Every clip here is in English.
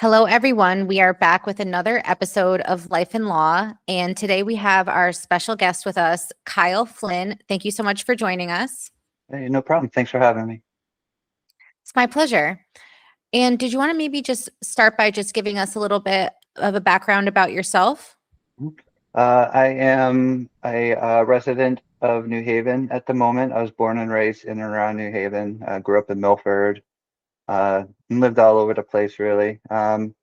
Hello, everyone. We are back with another episode of Life in Law. And today we have our special guest with us, Kyle Flynn. Thank you so much for joining us. Hey, no problem. Thanks for having me. It's my pleasure. And did you want to maybe just start by just giving us a little bit of a background about yourself? I am a resident of New Haven at the moment. I was born and raised in and around New Haven. Grew up in Milford, and lived all over the place, really. I'm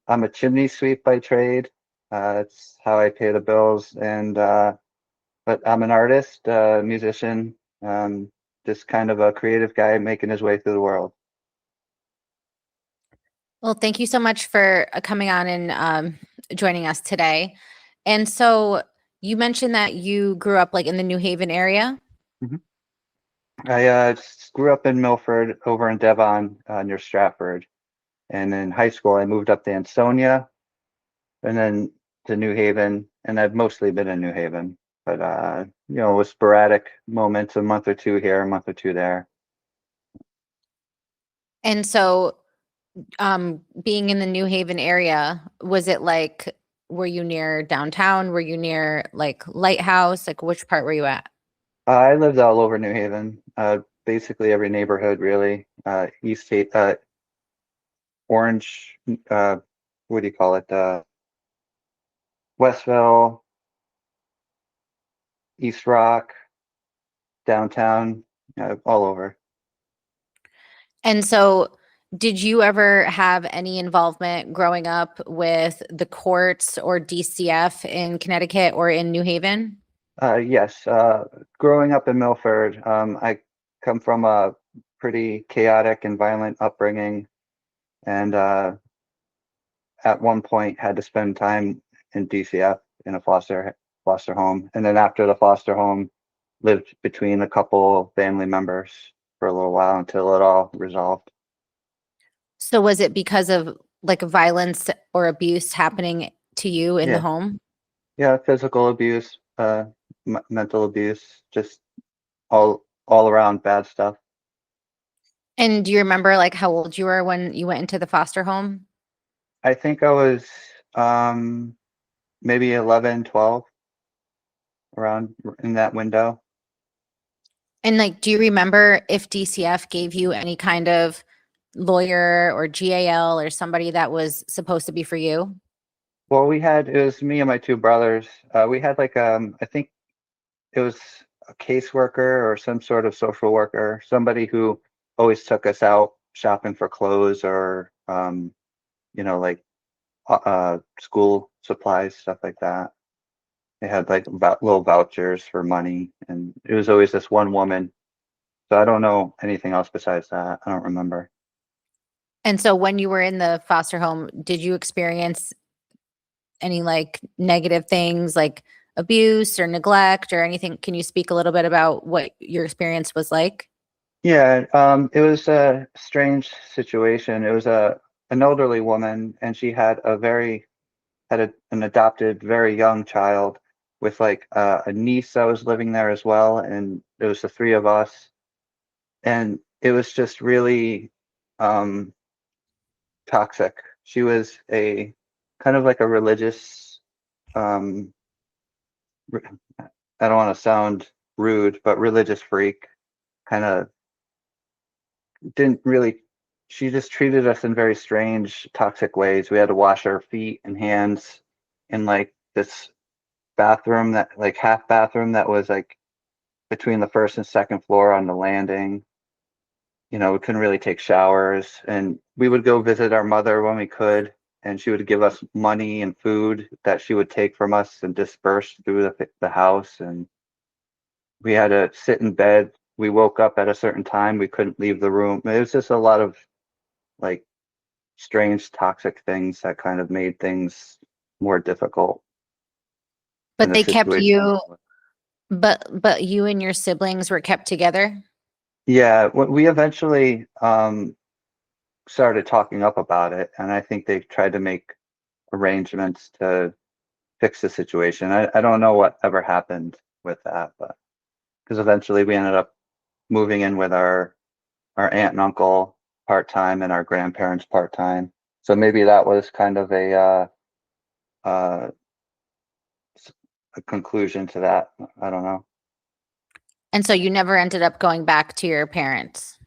a chimney sweep by trade. It's how I pay the bills, and but I'm an artist, musician, just kind of a creative guy making his way through the world. Well, thank you so much for coming on and joining us today. And so you mentioned that you grew up like in the New Haven area. Mhm. I grew up in Milford, over in Devon, near Stratford. And in high school, I moved up to Ansonia and then to New Haven. And I've mostly been in New Haven, but with sporadic moments, a month or two here, a month or two there. And so being in the New Haven area, was it like, were you near downtown? Were you near like Lighthouse? Like which part were you at? I lived all over New Haven, basically every neighborhood, really. Orange, what do you call it? Westville, East Rock, downtown, all over. And so did you ever have any involvement growing up with the courts or DCF in Connecticut or in New Haven? Yes, growing up in Milford, I come from a pretty chaotic and violent upbringing, and at one point had to spend time in DCF in a foster home, and then after the foster home, lived between a couple family members for a little while until it all resolved. So was it because of like violence or abuse happening to you in the Yeah, home? yeah, physical abuse, mental abuse, just all around bad stuff. And do you remember like how old you were when you went into the foster home? I think I was um, maybe 11, 12, around in that window. And like, do you remember if DCF gave you any kind of lawyer or GAL or somebody that was supposed to be for you? Well, it was me and my two brothers. We had like I think it was a caseworker or some sort of social worker, somebody who always took us out shopping for clothes or like school supplies, stuff like that. They had like about little vouchers for money, and it was always this one woman. So I don't know anything else besides that. I don't remember. And so when you were in the foster home, did you experience any like negative things like abuse or neglect or anything? Can you speak a little bit about what your experience was like? Yeah, it was a strange situation. It was an elderly woman, and she had an adopted very young child with like a niece that was living there as well, and it was the three of us, and it was just really um, toxic. She was a kind of like a religious. Um, I don't want to sound rude, but religious freak. Kind of didn't really. She just treated us in very strange, toxic ways. We had to wash our feet and hands in like this bathroom that like half bathroom that was like between the first and second floor on the landing. We couldn't really take showers, and we would go visit our mother when we could, and she would give us money and food that she would take from us and disperse through the house. And we had to sit in bed. We woke up at a certain time. We couldn't leave the room. It was just a lot of like strange, toxic things that kind of made things more difficult in But the they kept situation. you, but you and your siblings were kept together. Yeah, we eventually started talking up about it, and I think they tried to make arrangements to fix the situation. I don't know what ever happened with that, but because eventually we ended up moving in with our aunt and uncle part time and our grandparents part time. So maybe that was kind of uh, a conclusion to that. I don't know. And so you never ended up going back to your parents.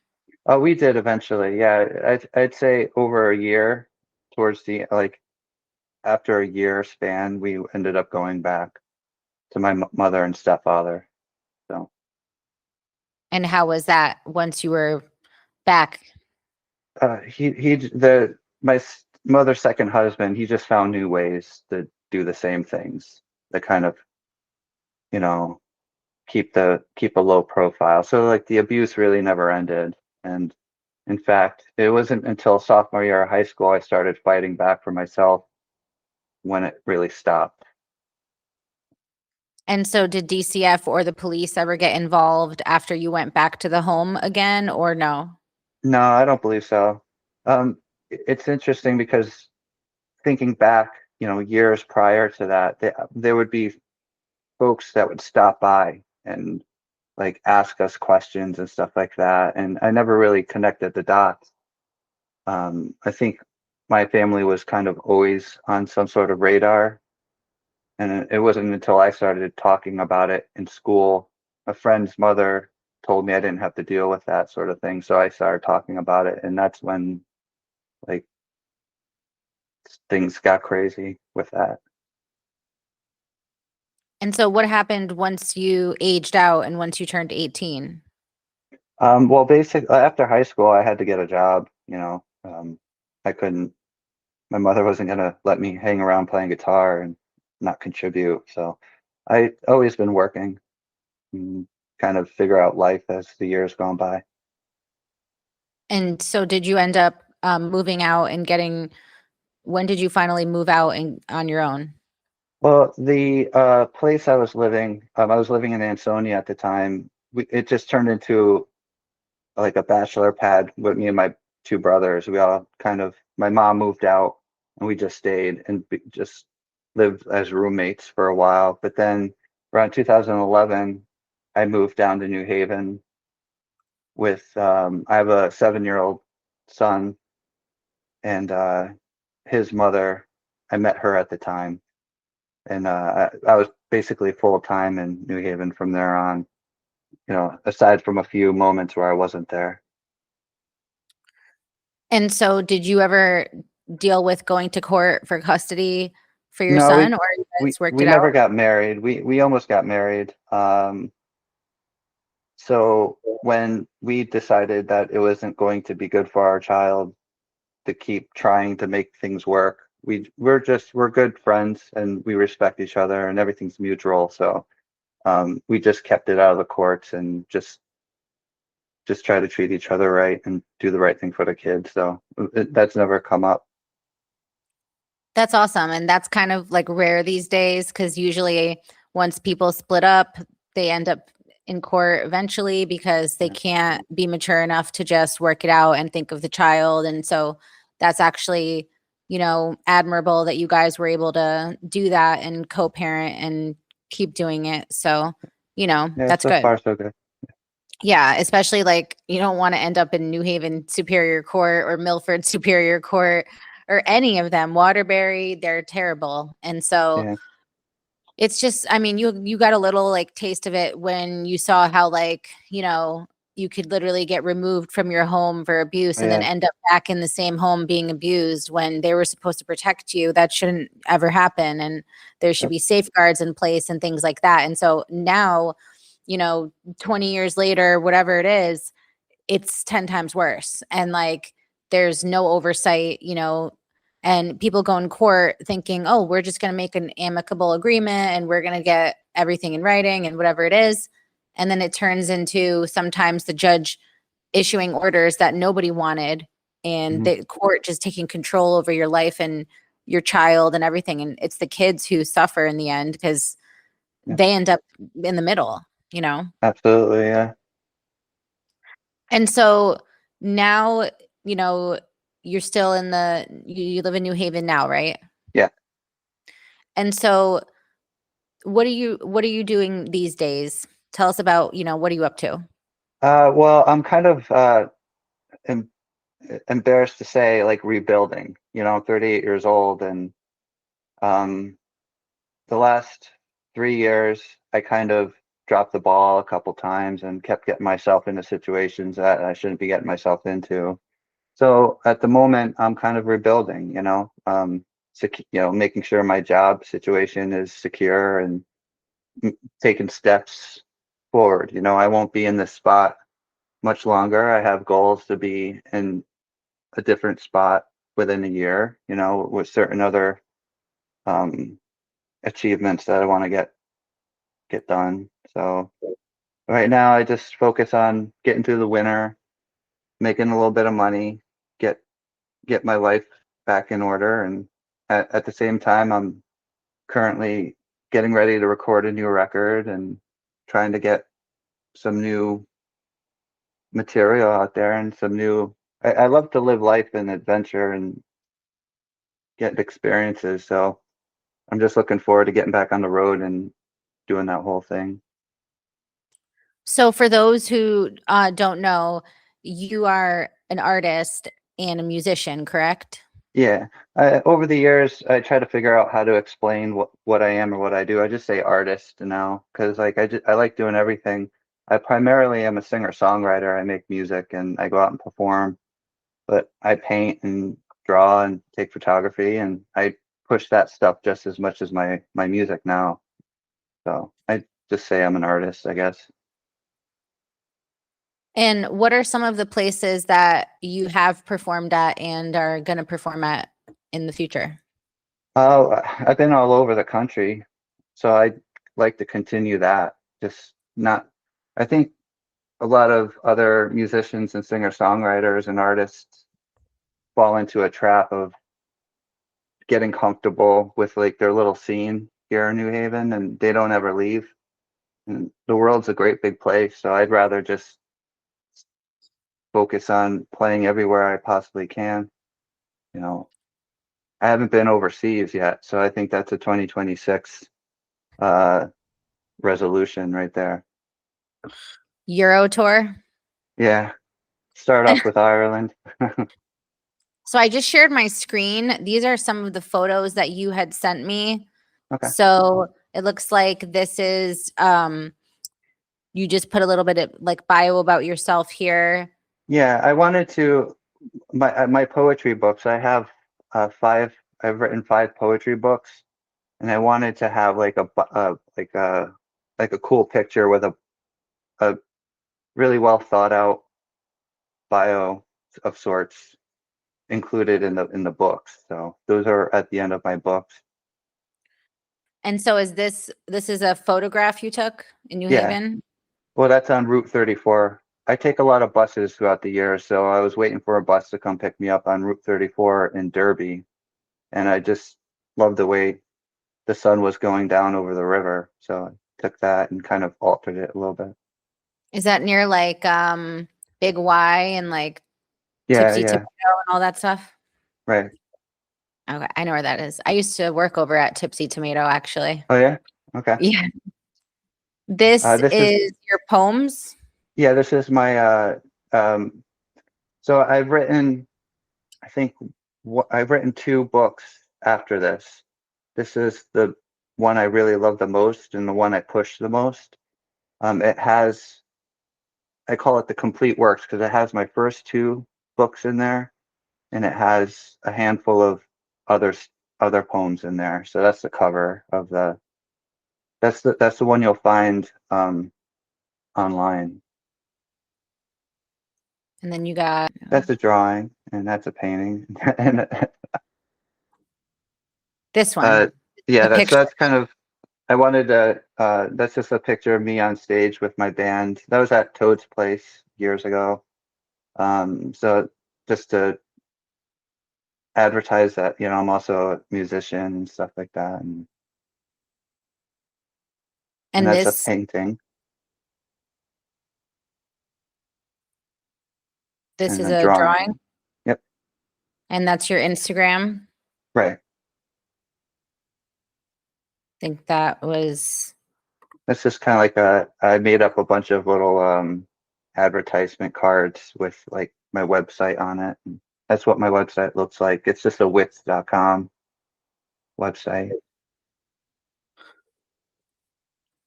Oh, we did eventually. Yeah, I'd say over a year, towards the like after a year span, we ended up going back to my mother and stepfather. So And how was that once you were back? mother's second husband, he just found new ways to do the same things that kind of, you know, keep a low profile. So like the abuse really never ended. And in fact, it wasn't until sophomore year of high school I started fighting back for myself when it really stopped. And so did DCF or the police ever get involved after you went back to the home again or no? No, I don't believe so. It's interesting because thinking back, years prior to that, there would be folks that would stop by and like ask us questions and stuff like that. And I never really connected the dots. I think my family was kind of always on some sort of radar. And it wasn't until I started talking about it in school, a friend's mother told me I didn't have to deal with that sort of thing. So I started talking about it. And that's when like things got crazy with that. And so what happened once you aged out and once you turned 18? Well, basically, after high school, I had to get a job. I couldn't. My mother wasn't gonna let me hang around playing guitar and not contribute. So I always been working and kind of figure out life as the years gone by. And so did you end up moving out and when did you finally move out and on your own? Well, the place I was living in Ansonia at the time. It just turned into like a bachelor pad with me and my two brothers. My mom moved out and we just stayed and just lived as roommates for a while. But then around 2011, I moved down to New Haven I have a 7-year-old son and his mother. I met her at the time. And I was basically full time in New Haven from there on, aside from a few moments where I wasn't there. And so did you ever deal with going to court for custody for your No, son or you guys worked we it never out? got married. We almost got married. So when we decided that it wasn't going to be good for our child to keep trying to make things work, we're good friends and we respect each other and everything's mutual. So we just kept it out of the courts and just try to treat each other right and do the right thing for the kids. So that's never come up. That's awesome. And that's kind of like rare these days because usually once people split up, they end up in court eventually because they Yeah, can't be mature enough to just work it out and think of the child. And so that's actually, admirable that you guys were able to do that and co-parent and keep doing it. So, yeah, that's so good. far so good. Yeah, especially like you don't want to end up in New Haven Superior Court or Milford Superior Court or any of them. Waterbury, they're terrible. And so Yeah, it's just, I mean, you got a little like taste of it when you saw how like, you could literally get removed from your home for abuse and then yeah, end up back in the same home being abused when they were supposed to protect you. That shouldn't ever happen. And there should yep, be safeguards in place and things like that. And so now, 20 years later, whatever it is, it's 10 times worse. And like, there's no oversight, and people go in court thinking, oh, we're just going to make an amicable agreement and we're going to get everything in writing and whatever it is. And then it turns into sometimes the judge issuing orders that nobody wanted and hmm the court just taking control over your life and your child and everything. And it's the kids who suffer in the end because yeah, they end up in the middle. absolutely, yeah, And so now, you know, you're still you live in New Haven now, right? yeah. And so what are you doing these days? Tell us about, what are you up to? Well, I'm kind of in embarrassed to say, like rebuilding. You know, I'm 38 years old, and um, the last 3 years, I kind of dropped the ball a couple times and kept getting myself into situations that I shouldn't be getting myself into. So at the moment, I'm kind of rebuilding, making sure my job situation is secure and taking steps forward. You know, I won't be in this spot much longer. I have goals to be in a different spot within a year, you know, with certain other um, achievements that I want to get done. So right now, I just focus on getting through the winter, making a little bit of money, get get my life back in order, and at the same time, I'm currently getting ready to record a new record and trying to get some new material out there and some new. I love to live life and adventure and get experiences. So I'm just looking forward to getting back on the road and doing that whole thing. So for those who don't know, you are an artist and a musician, correct? Yeah. Over the years, I try to figure out how to explain what I am or what I do. I just say artist now because like I like doing everything. I primarily am a singer-songwriter. I make music and I go out and perform, but I paint and draw and take photography, and I push that stuff just as much as my music now. So I just say I'm an artist, I guess. And what are some of the places that you have performed at and are going to perform at in the future? Oh, I've been all over the country, so I'd like to continue that. Just not, I think a lot of other musicians and singer-songwriters and artists fall into a trap of getting comfortable with like their little scene here in New Haven, and they don't ever leave. And the world's a great big place, so I'd rather just focus on playing everywhere I possibly can. You know, I haven't been overseas yet, so I think that's a 2026 uh, resolution right there. Euro tour? Yeah, start off with Ireland. So I just shared my screen. These are some of the photos that you had sent me. Okay. So it looks like this is you just put a little bit of like bio about yourself here. Yeah, I wanted to my poetry books. I have five. I've written five poetry books, and I wanted to have like a cool picture with a really well thought out bio of sorts included in the books. So those are at the end of my books. And so is this is a photograph you took in New Yeah. Haven? Well, that's on Route 34. I take a lot of buses throughout the year, so I was waiting for a bus to come pick me up on Route 34 in Derby, and I just loved the way the sun was going down over the river. So I took that and kind of altered it a little bit. Is that near like Big Y and like Yeah, Tipsy yeah, Tomato and all that stuff? right. Okay, I know where that is. I used to work over at Tipsy Tomato actually. Oh yeah, okay. Yeah. This This is is your poems. yeah, this is my um. So I've written, I think, I've written two books after this. This is the one I really love the most and the one I push the most. It has, I call it the complete works because it has my first two books in there, and it has a handful of others other poems in there. So that's the cover of the that's the one you'll find online. And then you got That's a drawing and that's a painting. And this uh, one, yeah, the picture. that's kind of I wanted to that's just a picture of me on stage with my band. That was at Toad's Place years ago. So just to advertise that, you know, I'm also a musician and stuff like that. And And that's a this painting this and is a a drawing. drawing. Yep, And that's your Instagram. right. I think that was That's just kind of like I made up a bunch of little advertisement cards with like my website on it. And that's what my website looks like. It's just a wits.com website.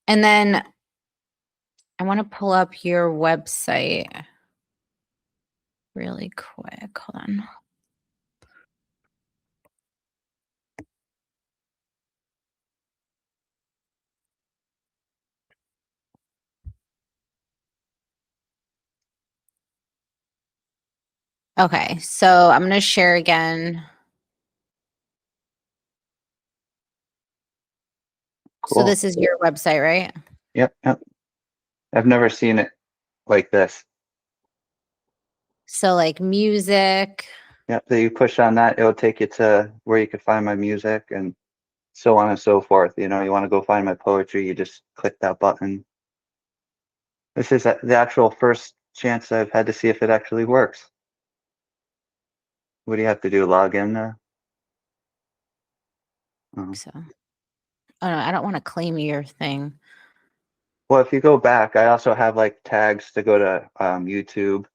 And then I want to pull up your website really quick. Hold on. Okay, so I'm going to share again. So Cool. this is your website, right? Yep. Yep. I've never seen it like this. So like music. Yep. So you push on that, it'll take you to where you can find my music and so on and so forth. You know, you want to go find my poetry, you just click that button. This is the actual first chance I've had to see if it actually works. What do you have to do? Log in there? Oh. So, oh no, I don't want to claim your thing. Well, if you go back, I also have like tags to go to YouTube.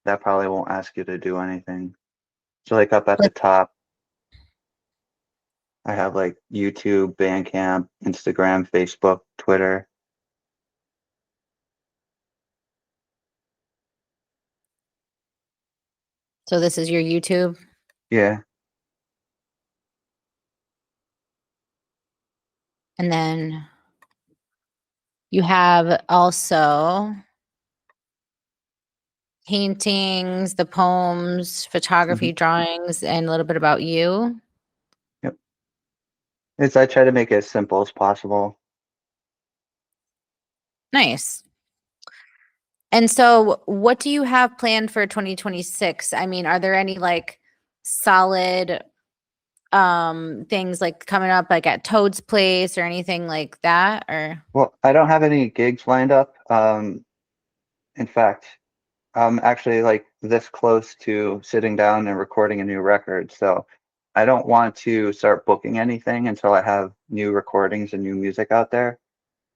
That probably won't ask you to do anything. So like up at the top, I have like YouTube, Bandcamp, Instagram, Facebook, Twitter. So this is your YouTube. Yeah. And then you have also paintings, the poems, photography, Hmm. drawings, and a little bit about you. Yep. I try to make it as simple as possible. Nice. And so what do you have planned for 2026? I mean, are there any like solid things like coming up like at Toad's Place or anything like that? Or Well, I don't have any gigs lined up. In fact, I'm actually like this close to sitting down and recording a new record. So I don't want to start booking anything until I have new recordings and new music out there.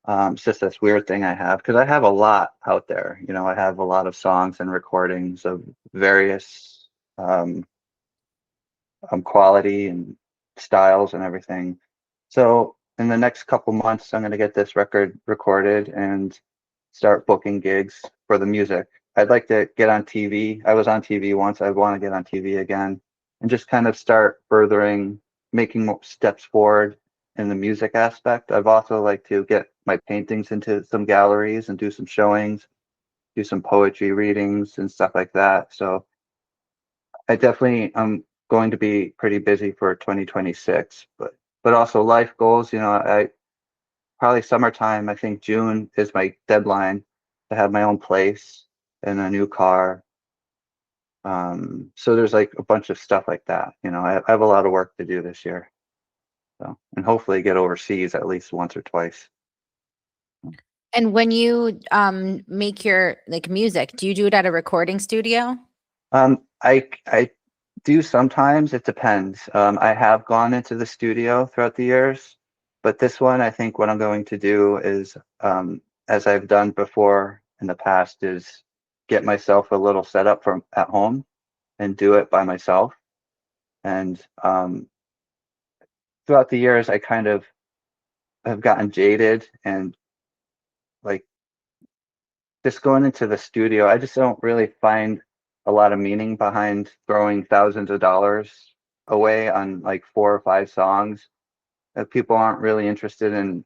It's just this weird thing I have because I have a lot out there. You know, I have a lot of songs and recordings of various quality and styles and everything. So in the next couple months, I'm going to get this record recorded and start booking gigs for the music. I'd like to get on TV. I was on TV once. I want to get on TV again and just kind of start furthering, making more steps forward in the music aspect. I've also like to get my paintings into some galleries and do some showings, do some poetry readings and stuff like that. So I definitely am going to be pretty busy for 2026, but also life goals, you know, I probably summertime, I think June is my deadline to have my own place and a new car. So there's like a bunch of stuff like that. You know, I have a lot of work to do this year. So, and hopefully get overseas at least once or twice. and when you make your like music, do you do it at a recording studio? I do sometimes. It depends. I have gone into the studio throughout the years, but this one, I think what I'm going to do is, as I've done before in the past, is get myself a little setup from at home and do it by myself. And throughout the years, I kind of have gotten jaded and like just going into the studio, I just don't really find a lot of meaning behind throwing thousands of dollars away on like 4 or 5 songs that people aren't really interested in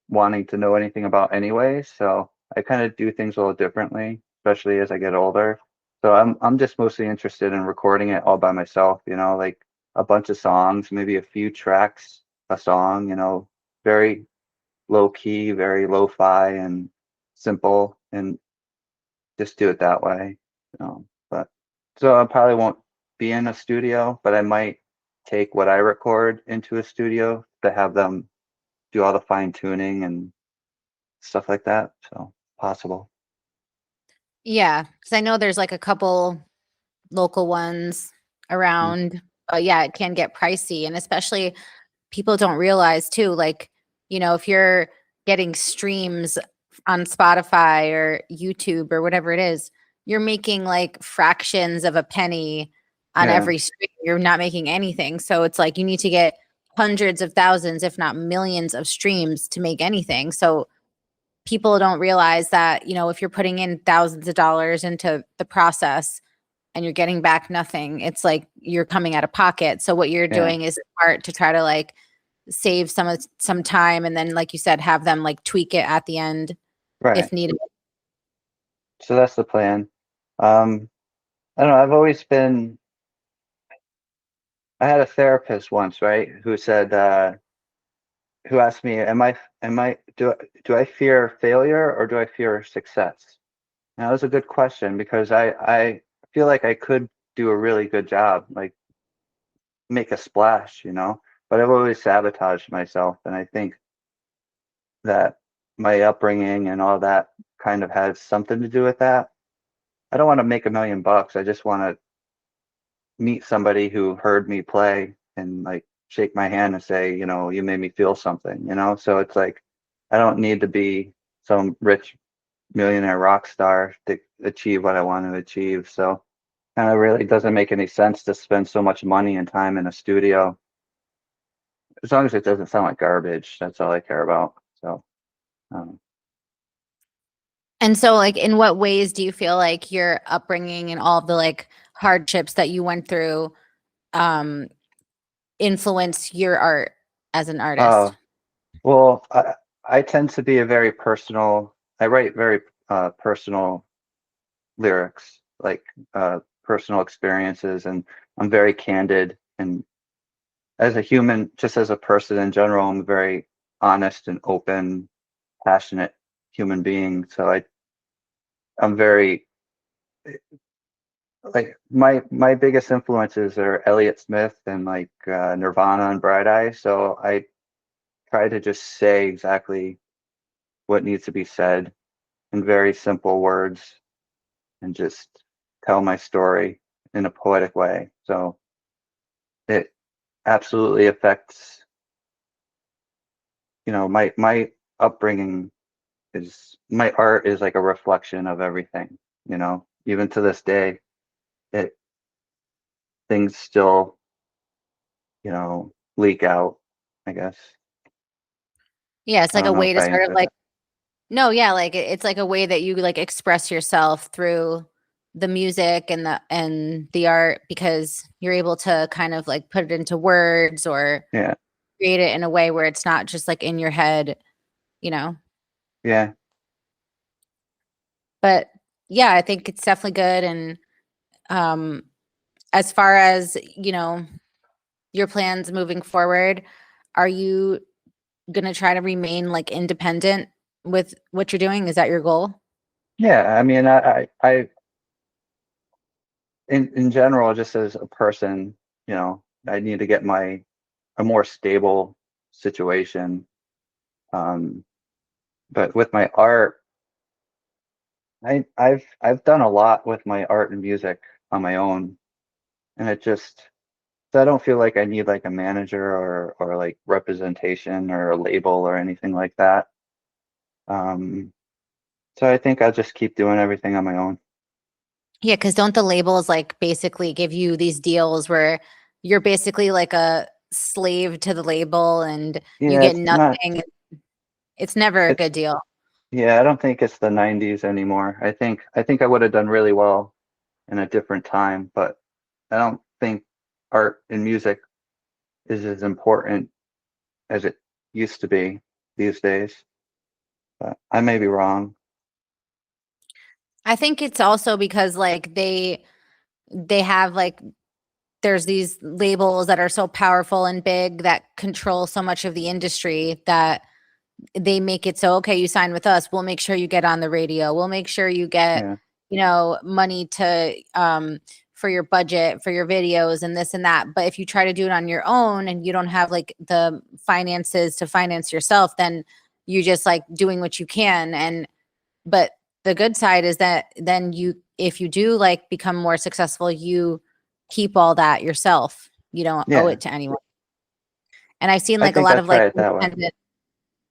wanting to know anything about anyway. So I kind of do things a little differently, especially as I get older. So I'm just mostly interested in recording it all by myself, you know, like a bunch of songs, maybe a few tracks, a song, you know, very low key, very lo-fi and simple and just do it that way. But so I probably won't be in a studio, but I might take what I record into a studio to have them do all the fine tuning and stuff like that. So possible. Yeah, because I know there's like a couple local ones Mm. around. But yeah, it can get pricey. And especially people don't realize too, like, if you're getting streams on Spotify or YouTube or whatever it is, you're making like fractions of a penny on Yeah, every stream. You're not making anything. So it's like you need to get hundreds of thousands, if not millions of streams to make anything. So people don't realize that, you know, if you're putting in thousands of dollars into the process and you're getting back nothing, it's like you're coming out of pocket. So what you're yeah, doing is smart to try to like save some time, and then like you said, have them like tweak it at the end right. if needed. So that's the plan. I don't know. I've always been. I had a therapist once, right, who said, who asked me, do I fear failure or do I fear success? And that was a good question because I feel like I could do a really good job, like make a splash, but I've always sabotaged myself. And I think that my upbringing and all that kind of has something to do with that. I don't want to make $1 million. I just want to meet somebody who heard me play and like shake my hand and say, you made me feel something. So it's like I don't need to be some rich millionaire rock star to achieve what I want to achieve. So kind of really doesn't make any sense to spend so much money and time in a studio. As long as it doesn't sound like garbage, that's all I care about. So um, And so like in what ways do you feel like your upbringing and all of the like hardships that you went through um influence your art as an artist? uh, well, I tend to be a very personal. I write very personal lyrics, like personal experiences, and I'm very candid. And as a human, just as a person in general, I'm a very honest and open, passionate human being. So I'm very like my biggest influences are Elliott Smith and like Nirvana and Bright Eye. So I try to just say exactly what needs to be said in very simple words and just tell my story in a poetic way. So it absolutely affects, my upbringing is my art is like a reflection of everything. Even to this day, it things still, leak out, I guess. Yeah, it's I like don't a know way if to I sort of answered like that. no, yeah, like it's like a way that you like express yourself through the music and the art, because you're able to kind of like put it into words or Yeah, create it in a way where it's not just like in your head, you know. yeah, But yeah, I think it's definitely good. And um as far as, your plans moving forward, are you going to try to remain like independent with what you're doing? Is that your goal? yeah. I mean, in general, just as a person, I need to get a more stable situation. Um, but with my art, I've done a lot with my art and music on my own, and so I don't feel like I need like a manager or like representation or a label or anything like that. Um, so I think I'll just keep doing everything on my own. Yeah, because don't the labels like basically give you these deals where you're basically like a slave to the label and you Yeah, get it's not. nothing? It's never a It's good deal. Yeah, I don't think it's the '90s anymore. I think I would have done really well in a different time, but I don't think art and music is as important as it used to be these days. But I may be wrong. I think it's also because like they have like there's these labels that are so powerful and big that control so much of the industry that they make it so, okay, you sign with us, we'll make sure you get on the radio, we'll make sure you get, Yeah, money to for your budget for your videos and this and that. But if you try to do it on your own and you don't have like the finances to finance yourself, then you're just like doing what you can. And but the good side is that then you, if you do like become more successful, you keep all that yourself, you don't owe yeah. it to anyone. And I've seen I like a think lot I'll of try like it that way. independent,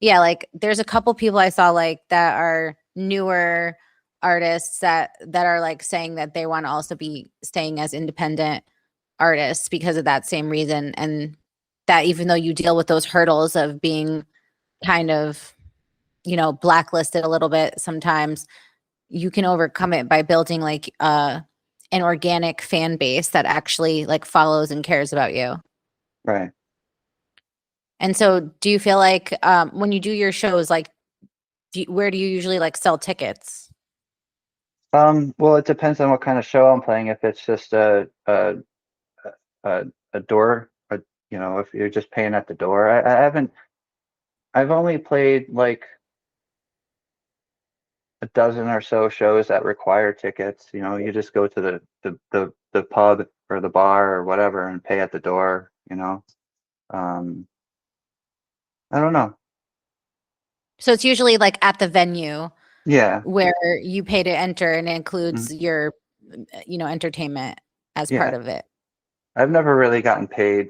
yeah, like there's a couple people I saw like that are newer artists that are like saying that they want to also be staying as independent artists because of that same reason, and that even though you deal with those hurdles of being kind of, you know, blacklisted a little bit sometimes, you can overcome it by building like an organic fan base that actually like follows and cares about you. Right. And so do you feel like when you do your shows, like where do you usually like sell tickets? Well, it depends on what kind of show I'm playing. If it's just a, a door, you know, if you're just paying at the door, I've only played like a dozen or so shows that require tickets. You know, you just go to the pub or the bar or whatever and pay at the door, you know. Um, I don't know. So it's usually like at the venue Yeah. where you pay to enter and it Mm, includes your, you know, entertainment as part yeah. of it. I've never really gotten paid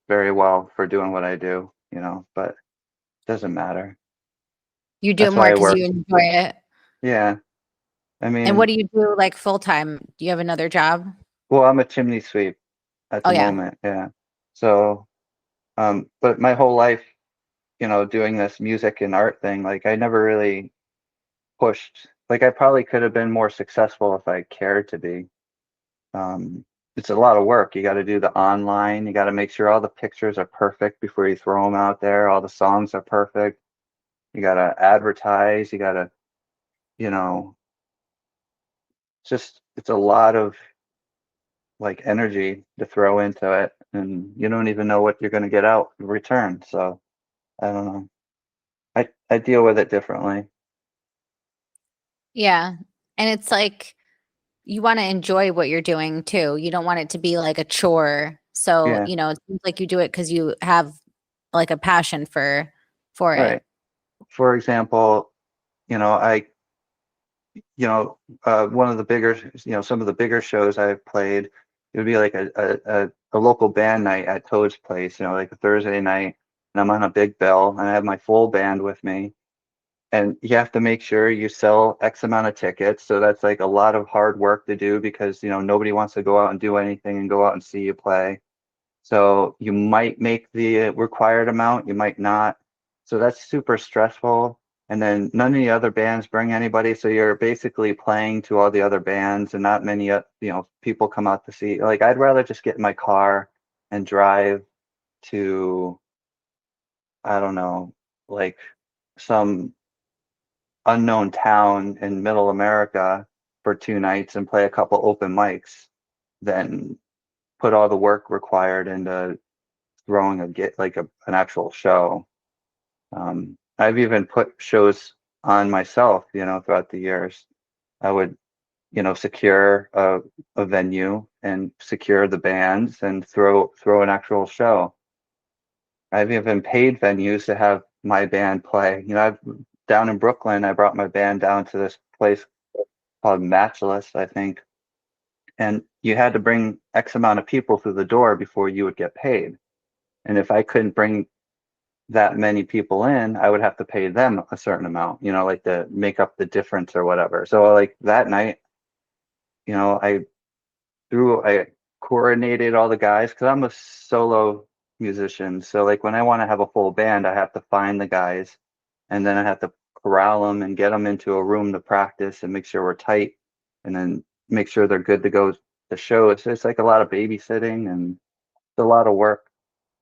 very well for doing what I do, you know, but it doesn't matter. You do it That's why more I because work. you enjoy it. Yeah. I And what mean, do you do like full time? Do you have another job? well, I'm a chimney sweep at Oh the yeah. moment. Yeah. So, but my whole life, you know, doing this music and art thing, like I never really pushed, like I probably could have been more successful if I cared to be. Um, it's a lot of work. You got to do the online, you got to make sure all the pictures are perfect before you throw them out there, all the songs are perfect. You got to advertise, you got to, you know, just it's a lot of like energy to throw into it, and you don't even know what you're going to get out in return. So I don't know. I deal with it differently. Yeah. And it's like you want to enjoy what you're doing too. You don't want it to be like a chore. So, Yeah, you know, it seems like you do it because you have like a passion for it. right. For example, you know, you know, one of the bigger, you know, some of the bigger shows I've played, it would be like a local band night at Toad's place, you know, like a Thursday night, and I'm on a big bill, and I have my full band with me, and you have to make sure you sell X amount of tickets. So that's like a lot of hard work to do because, you know, nobody wants to go out and do anything and go out and see you play. So you might make the required amount, you might not. So that's super stressful. And then none of the other bands bring anybody. So you're basically playing to all the other bands and not many, you know, people come out to see. Like I'd rather just get in my car and drive to, I don't know, like some unknown town in middle America for 2 nights and play a couple open mics than put all the work required into throwing a get like an actual show. I've even put shows on myself, you know, throughout the years. I would, you know, secure a venue and secure the bands and throw an actual show. I've even paid venues to have my band play. You know, I've down in Brooklyn, I brought my band down to this place called Matchless, I think, and you had to bring X amount of people through the door before you would get paid. And if I couldn't bring that many people in, I would have to pay them a certain amount, you know, like to make up the difference or whatever. So like that night, you know, I coordinated all the guys because I'm a solo musician. So like when I want to have a full band, I have to find the guys and then I have to corral them and get them into a room to practice and make sure we're tight and then make sure they're good to go to the show. It's like a lot of babysitting and it's a lot of work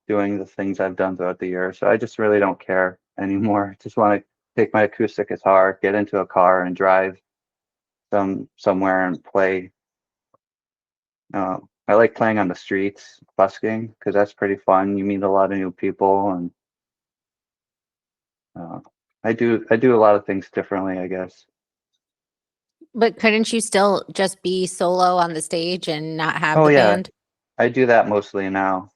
doing the things I've done throughout the year. So I just really don't care anymore. Just want to take my acoustic guitar, get into a car and drive somewhere and play. I like playing on the streets, busking, because that's pretty fun. You meet a lot of new people, and uh, I do a lot of things differently, I guess. But couldn't you still just be solo on the stage and not have Oh the yeah, band? I do that mostly now.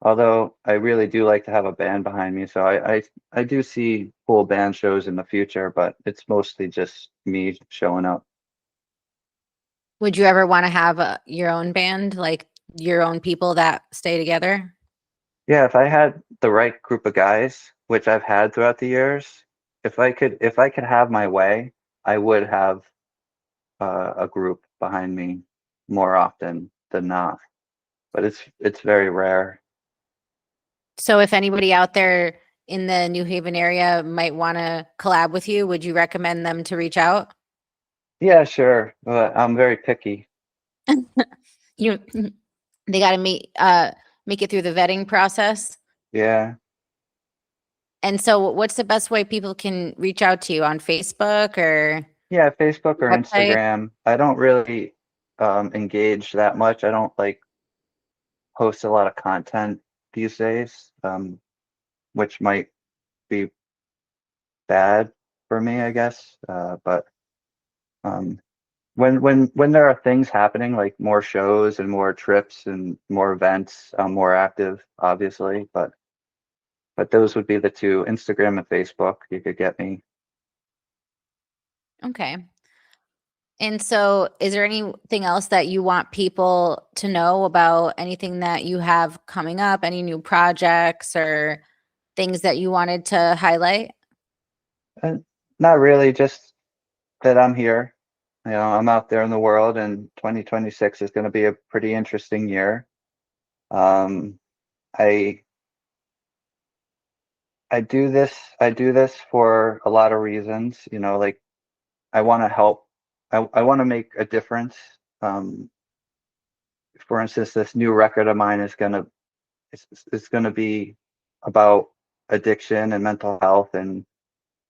Although I really do like to have a band behind me, so I do see full band shows in the future, but it's mostly just me showing up. Would you ever want to have your own band, like your own people that stay together? Yeah, if I had the right group of guys, which I've had throughout the years, if I could have my way, I would have a group behind me more often than not, but it's very rare. So if anybody out there in the New Haven area might want to collab with you, would you recommend them to reach out? Yeah, sure, but I'm very picky. You they got to make it through the vetting process. Yeah, And so what's the best way people can reach out to you, on Facebook or yeah, Facebook or website? Instagram. I don't really engage that much. I don't like post a lot of content these days, which might be bad for me, I guess. But um, when there are things happening, like more shows and more trips and more events, I'm more active, obviously. But those would be the two: Instagram and Facebook. You could get me. Okay. And so is there anything else that you want people to know about, anything that you have coming up, any new projects or things that you wanted to highlight? And not really, just that I'm here. You know, I'm out there in the world, and 2026 is going to be a pretty interesting year. Um, I I do this for a lot of reasons. You know, like I want to help. I want to make a difference. Um, for instance, this new record of mine is it's gonna be about addiction and mental health and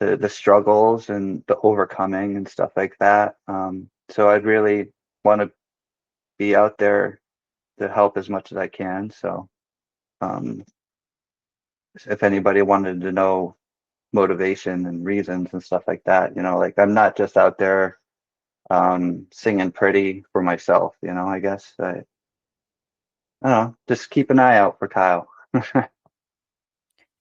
the struggles and the overcoming and stuff like that. So I'd really want to be out there to help as much as I can. So um, if anybody wanted to know motivation and reasons and stuff like that, you know, like I'm not just out there singing pretty for myself, you know, I guess I don't know, just keep an eye out for Kyle.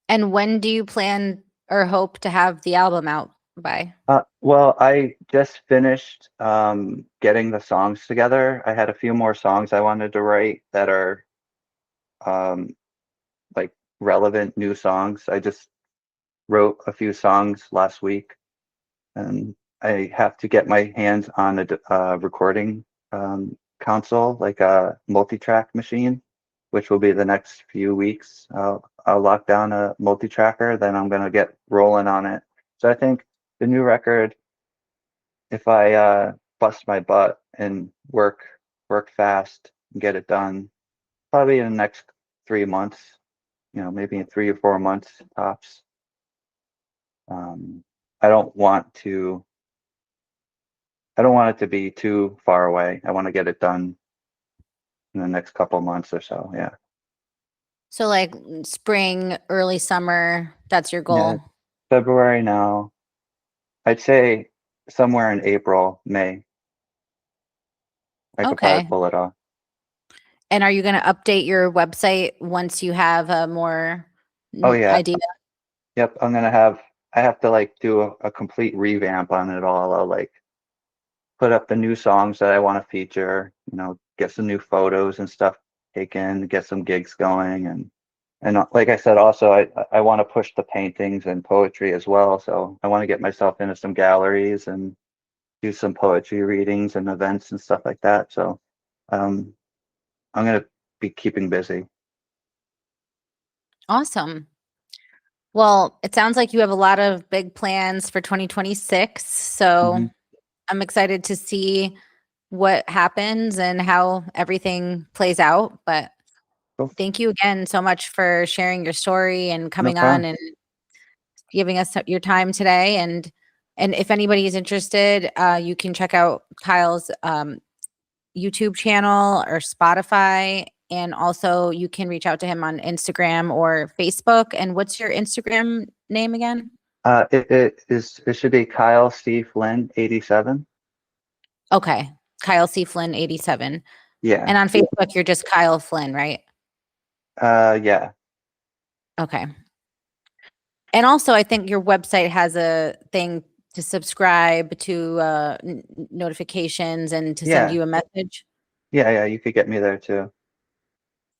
And when do you plan or hope to have the album out by? Well, I just finished getting the songs together. I had a few more songs I wanted to write that are um, like relevant new songs. I just wrote a few songs last week, and I have to get my hands on a recording console, like a multi-track machine, which will be the next few weeks. I'll lock down a multi-tracker, then I'm gonna get rolling on it. So I think the new record, if I bust my butt and work fast and get it done, probably in the next 3 months, you know, maybe in 3 or 4 months tops. Um, I don't want to I don't want it to be too far away. I want to get it done in the next couple months or so. Yeah. So like spring, early summer, that's your Yeah. goal. February now. I'd say somewhere in April, May, I could probably Okay. pull it off. And are you going to update your website once you have a more Oh yeah. idea? Yep. I have to like do a complete revamp on it all. I'll like put up the new songs that I want to feature, you know, get some new photos and stuff taken, get some gigs going, and like I said, also I want to push the paintings and poetry as well. So I want to get myself into some galleries and do some poetry readings and events and stuff like that. So um, I'm gonna be keeping busy. Awesome. Well, it sounds like you have a lot of big plans for 2026. So Hmm. I'm excited to see what happens and how everything plays out. But Cool. thank you again so much for sharing your story and No coming on problem. and giving us your time today. And if anybody is interested, you can check out Kyle's YouTube channel or Spotify. And also you can reach out to him on Instagram or Facebook. And what's your Instagram name again? It should be Kyle C. Flynn 87. Okay. Kyle C. Flynn 87. Yeah. And on Facebook, you're just Kyle Flynn, right? Yeah. Okay. And also, I think your website has a thing to subscribe to notifications and to send Yeah. you a message. Yeah. You could get me there too.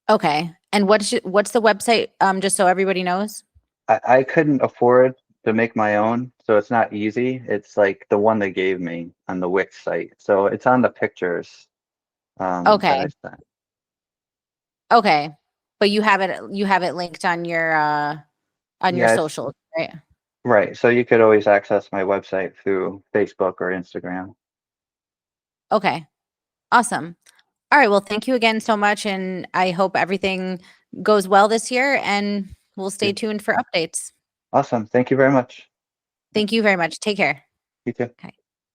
Okay. And what's the website? Just so everybody knows. I couldn't afford to make my own, so it's not easy. It's like the one they gave me on the Wix site. So it's on the pictures that I Okay. sent. Okay. But you have it linked on your Yeah, it's socials, right? right. So you could always access my website through Facebook or Instagram. Okay. Awesome. All right. Well, thank you again so much. And I hope everything goes well this year, and we'll stay Yeah. tuned for updates. Awesome. Thank you very much. Thank you very much. Take care. You too. Okay.